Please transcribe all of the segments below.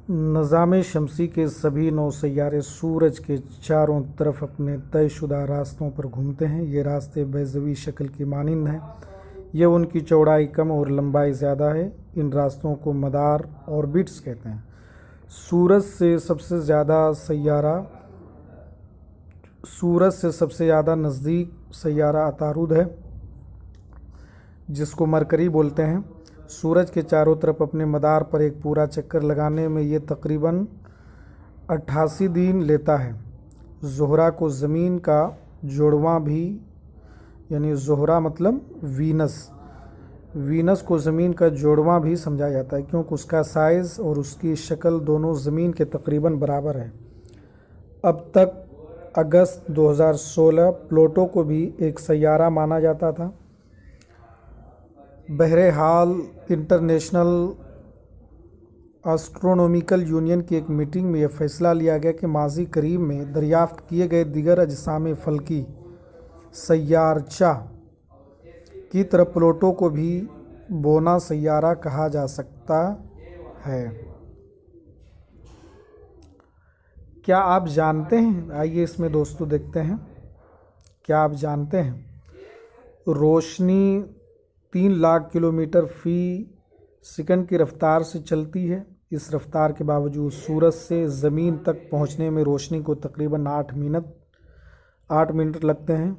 निज़ाम शमसी के सभी 9 सैयारे सूरज के चारों तरफ अपने तयशुदा रास्तों पर घूमते हैं। ये रास्ते बैज़वी शक्ल की मानिंद हैं। ये उनकी चौड़ाई कम और लंबाई ज़्यादा है। इन रास्तों को मदार ऑर्बिट्स कहते हैं। सूरज से सबसे ज़्यादा नज़दीक सैयारा अतारुद है, जिसको मरकरी बोलते हैं। सूरज के चारों तरफ अपने मदार पर एक पूरा चक्कर लगाने में ये तकरीबन 88 दिन लेता है। ज़ोहरा को ज़मीन का जोड़वां भी, यानी ज़ोहरा मतलब वीनस को ज़मीन का जोड़वां भी समझा जाता है, क्योंकि उसका साइज़ और उसकी शक्ल दोनों ज़मीन के तकरीबन बराबर है। अब तक अगस्त 2016 प्लूटो को भी एक सैयारा माना जाता था। बहरहाल इंटरनेशनल एस्ट्रोनॉमिकल यूनियन की एक मीटिंग में यह फैसला लिया गया कि माज़ी करीब में दरियाफ्त किए गए दीगर अजसाम फल्की सैयारचा की तरह प्लूटो को भी बोना सैयारा कहा जा सकता है। क्या आप जानते हैं, आइए इसमें दोस्तों देखते हैं, क्या आप जानते हैं रोशनी 3 लाख किलोमीटर फी सेकंड की रफ्तार से चलती है। इस रफ्तार के बावजूद सूरज से ज़मीन तक पहुंचने में रोशनी को तकरीबन 8 मिनट लगते हैं।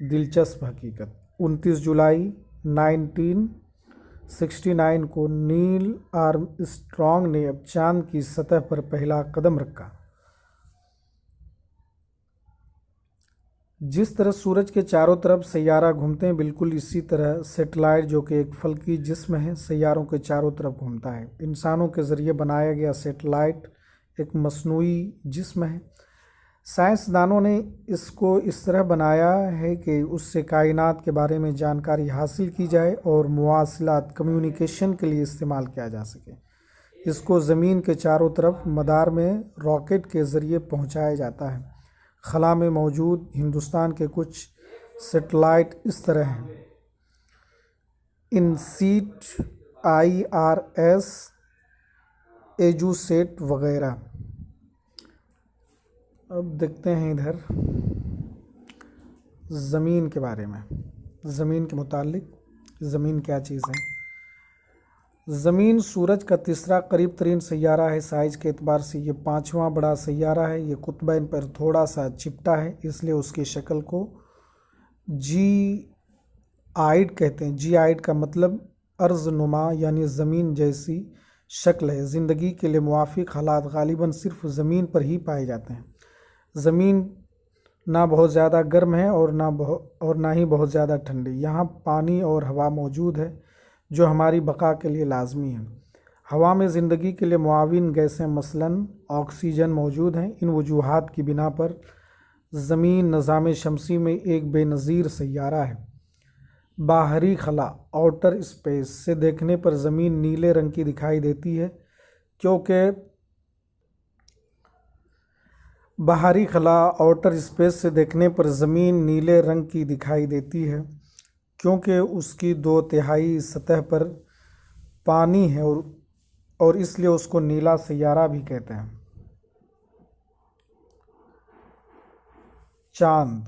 दिलचस्प हकीकत, 29 जुलाई 1969 को नील आर्मस्ट्रॉन्ग ने अब चांद की सतह पर पहला कदम रखा। जिस तरह सूरज के चारों तरफ सैयारा घूमते हैं, बिल्कुल इसी तरह सैटेलाइट, जो कि एक फल्की जिस्म है, सैयारों के चारों तरफ घूमता है। इंसानों के ज़रिए बनाया गया सैटेलाइट एक मसनूई जिस्म है। साइंसदानों ने इसको इस तरह बनाया है कि उससे कायनात के बारे में जानकारी हासिल की जाए और मुवासिलात कम्युनिकेशन के लिए इस्तेमाल किया जा सके। इसको ज़मीन के चारों तरफ मदार में रॉकेट के ज़रिए पहुंचाया जाता है। खला में मौजूद हिंदुस्तान के कुछ सैटेलाइट इस तरह हैं: इनसीट, IRS, एजुसेट वगैरह। अब देखते हैं इधर ज़मीन के बारे में, ज़मीन के मुतालिक। ज़मीन क्या चीज़ है? ज़मीन सूरज का तीसरा करीब तरीन सैयारा है। साइज़ के एतबार से ये 5वां बड़ा सैयारा है। ये कुतबैन पर थोड़ा सा चिपटा है, इसलिए उसकी शक्ल को जी-आइड कहते हैं। जी-आइड का मतलब अर्ज़-नुमा, यानी ज़मीन जैसी शक्ल है। ज़िंदगी के लिए मुवाफिक हालात गालिबन सिर्फ ज़मीन पर ही पाए जाते हैं। ज़मीन ना बहुत ज़्यादा गर्म है और ना ही बहुत ज़्यादा ठंडी। यहाँ पानी और हवा मौजूद है, जो हमारी बका के लिए लाजमी है। हवा में ज़िंदगी के लिए मुआविन गैसें मसलन ऑक्सीजन मौजूद हैं। इन वजूहात की बिना पर ज़मीन निज़ाम शमसी में एक बेनज़ीर सैयारा है। बाहरी खला, आउटर स्पेस से देखने पर ज़मीन नीले रंग की दिखाई देती है, क्योंकि बाहरी खला आउटर स्पेस से देखने पर ज़मीन नीले रंग की दिखाई देती है क्योंकि उसकी 2/3 सतह पर पानी है और इसलिए उसको नीला सैयारा भी कहते हैं। चांद,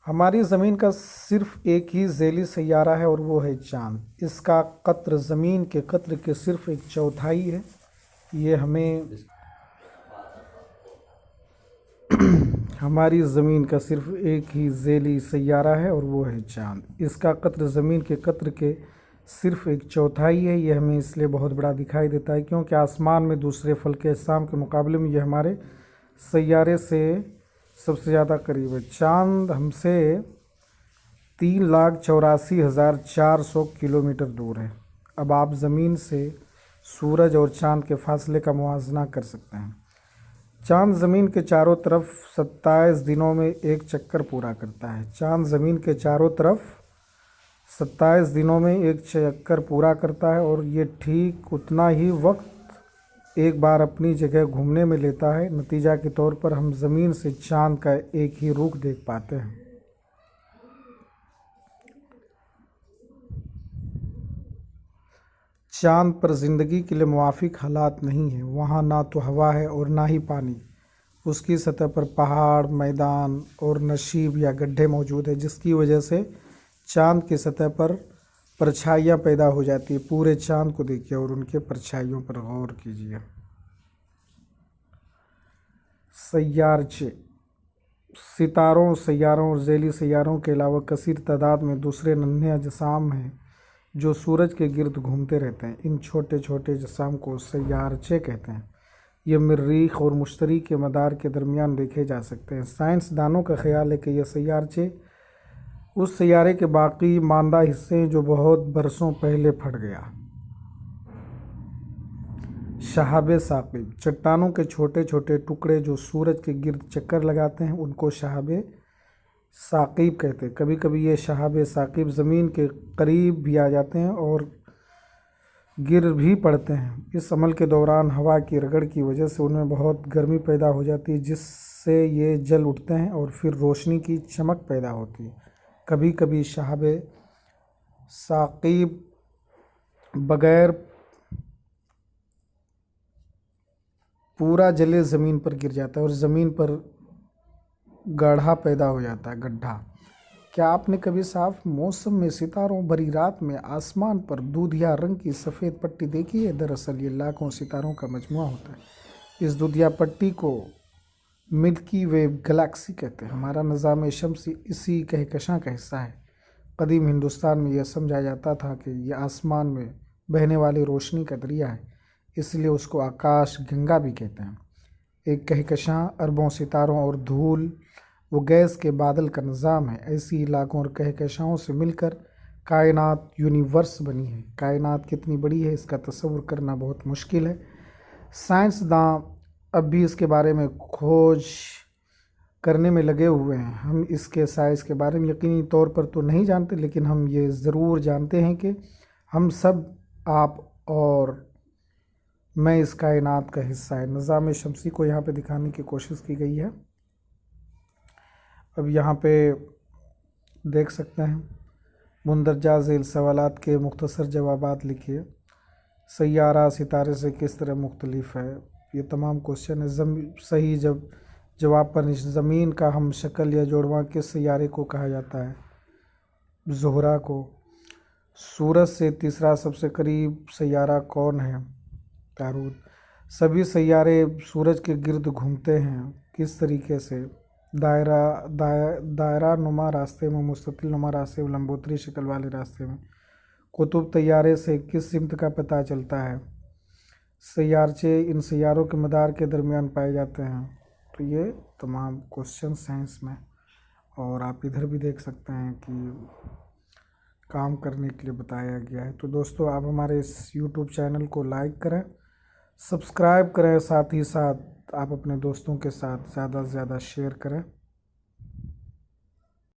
हमारी ज़मीन का सिर्फ एक ही ज़ैली सैयारा है और वो है चांद। इसका कत्र ज़मीन के कत्र के सिर्फ 1/4 है। ये हमारी ज़मीन का सिर्फ एक ही ज़ैली सैयारा है और वो है चांद। इसका कत्र ज़मीन के कत्र के सिर्फ 1/4 है। यह हमें इसलिए बहुत बड़ा दिखाई देता है क्योंकि आसमान में दूसरे फल्के अजसाम के मुकाबले में यह हमारे सैयारे से सबसे ज़्यादा करीब है। चांद हमसे 3,84,400 किलोमीटर दूर है। अब आप ज़मीन से सूरज और चांद के फासले का मुआवजा कर सकते हैं। चांद ज़मीन के चारों तरफ 27 दिनों में एक चक्कर पूरा करता है। चांद ज़मीन के चारों तरफ 27 दिनों में एक चक्कर पूरा करता है और ये ठीक उतना ही वक्त एक बार अपनी जगह घूमने में लेता है। नतीजा के तौर पर हम ज़मीन से चांद का एक ही रुख देख पाते हैं। चाँद पर ज़िंदगी के लिए मुवाफिक हालात नहीं हैं। वहाँ ना तो हवा है और ना ही पानी। उसकी सतह पर पहाड़, मैदान और नशीब या गड्ढे मौजूद हैं, जिसकी वजह से चाँद की सतह पर परछाइयाँ पैदा हो जाती है। पूरे चाँद को देखिए और उनके परछाइयों पर गौर कीजिए। सैयारचे सितारों, सैयारों और ज़ैली सैयारों के अलावा कसीर तादाद में दूसरे नन्हे अजसाम हैं जो सूरज के गिर्द घूमते रहते हैं। इन छोटे छोटे अजसाम को सैयारचे कहते हैं। ये मरीख और मुश्तरी के मदार के दरमियान देखे जा सकते हैं। साइंसदानों का ख्याल है कि ये सैयारचे उस सैयारे के बाकी मांदा हिस्से हैं जो बहुत बरसों पहले फट गया। शहाबे साकिब चट्टानों के छोटे छोटे टुकड़े जो सूरज के गिर्द चक्कर लगाते हैं उनको शहाबे साकिब कहते हैं। कभी कभी ये शहाबे साकिब ज़मीन के करीब भी आ जाते हैं और गिर भी पड़ते हैं। इस अमल के दौरान हवा की रगड़ की वजह से उनमें बहुत गर्मी पैदा हो जाती है, जिससे ये जल उठते हैं और फिर रोशनी की चमक पैदा होती है। कभी कभी शहाबे साकिब बगैर पूरा जले ज़मीन पर गिर जाता है और ज़मीन पर गड्ढा पैदा हो जाता है। गड्ढा। क्या आपने कभी साफ मौसम में सितारों भरी रात में आसमान पर दूधिया रंग की सफ़ेद पट्टी देखी है? दरअसल ये लाखों सितारों का मजमुआ होता है। इस दूधिया पट्टी को मिल्की वे गैलेक्सी कहते हैं। हमारा निज़ाम शम्सी इसी कहकशां का हिस्सा है। कदीम हिंदुस्तान में यह समझा जाता था कि यह आसमान में बहने वाली रोशनी का दरिया है, इसलिए उसको आकाश गंगा भी कहते हैं। एक कहकशां अरबों सितारों और धूल व गैस के बादल का निज़ाम है। ऐसी इलाकों और कहकशाओं से मिलकर कायनात यूनिवर्स बनी है। कायनात कितनी बड़ी है इसका तस्वुर करना बहुत मुश्किल है। साइंसदान अब भी इसके बारे में खोज करने में लगे हुए हैं। हम इसके साइज़ के बारे में यकीनी तौर पर तो नहीं जानते, लेकिन हम ये ज़रूर जानते हैं कि हम सब, आप और मैं, इस कायनात का हिस्सा है। निज़ाम शम्सी को यहाँ पे दिखाने की कोशिश की गई है। अब यहाँ पे देख सकते हैं, मुंदरजा झेल सवालात के मुख्तसर जवाबात लिखिए। सैयारा सितारे से किस तरह मुख्तलिफ है? ये तमाम क्वेश्चन है। सही जवाब पर ज़मीन का हम शक्ल या जोड़वा किस सैयारे को कहा जाता है? ज़ोहरा को। सूरज से तीसरा सबसे करीब सैयारा कौन है? तारूद। सभी सैयारे सूरज के गिर्द घूमते हैं। किस तरीके से? दायरा नुमा रास्ते में, मुस्ततिल नुमा रास्ते में, लंबोतरी शक्ल वाले रास्ते में। कुतुब तैयारे से किस सिमत का पता चलता है? सैयारचे इन सैयारों के मदार के दरमियान पाए जाते हैं। तो ये तमाम क्वेश्चन साइंस में, और आप इधर भी देख सकते हैं कि काम करने के लिए बताया गया है। तो दोस्तों, आप हमारे इस यूट्यूब चैनल को लाइक करें, सब्सक्राइब करें, साथ ही साथ आप अपने दोस्तों के साथ ज़्यादा से ज़्यादा शेयर करें।